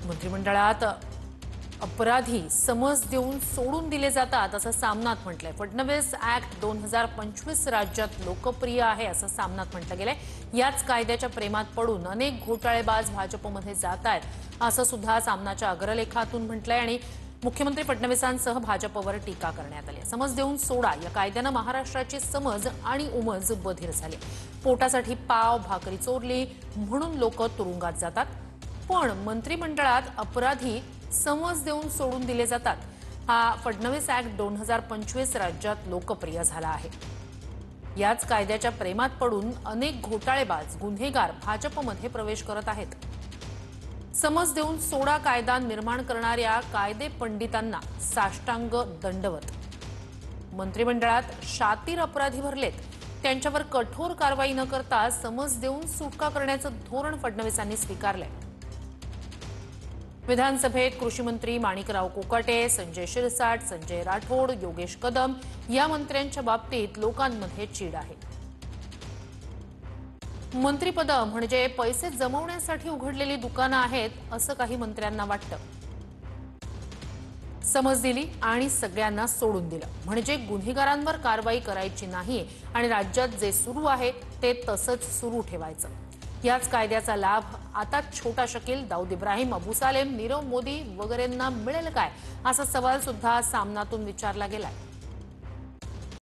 मंत्रिमंडळात अपराधी समज देऊन सोडून दिले जातात असं सामनात म्हटलंय। फडणवीस ऍक्ट 2025 राज्यात लोकप्रिय आहे असं सामनात म्हटलं गेलंय। याच कायद्याच्या प्रेमात पडून अनेक घोटाळेबाज भाजपमध्ये जात आहेत असं सुद्धा सामनाच्या अग्रलेखातून म्हटलंय आणि मुख्यमंत्री फडणवीसांसह भाजपवर टीका करण्यात आली। समज देऊन सोडा या कायद्यानं महाराष्ट्राची समज आणि उमज बधीर झाली। पोटासाठी पाव भाकरी चोरली म्हणून लोक तुरुंगात जातात, पण मंत्रिमंडळात अपराधी समज देऊन सोडून दिले जातात। हा फडणवीस ऍक्ट 2025 राज्यात लोकप्रिय झाला आहे। याच कायद्याच्या प्रेमात पडून अनेक घोटाळेबाज गुन्हेगार भाजपमध्ये प्रवेश करत आहेत। समज देऊन सोडा कायदा निर्माण करणाऱ्या कायदे पंडितांना साष्टांग दंडवत। मंत्रिमंडळात शातीर अपराधी भरलेत, त्यांच्यावर कठोर कारवाई न करता समज देऊन सुटका करण्याचं धोरण फडणवीसांनी स्वीकारलंय। विधानसभेत कृषी मंत्री माणिकराव कोकाटे, संजय शिरसाट, संजय राठोड, योगेश कदम या मंत्र्यांच्या बाबतीत लोकांमध्ये चीड आहे। मंत्रिपद म्हणजे पैसे जमवण्यासाठी उघडलेली दुकानं आहेत असं काही मंत्र्यांना वाटतं। समज दिली आणि सगळ्यांना सोडून दिलं म्हणजे गुन्हेगारांवर कारवाई करायची नाही आणि राज्यात जे सुरू आहे ते तसंच सुरू ठेवायचं। याच कायद्याचा लाभ आता छोटा शकील, दाऊद इब्राहिम, अबू सालेम, नीरव मोदी वगैरेंना मिळेल काय असा सवाल सुद्धा सामनातून विचारला गेलाय।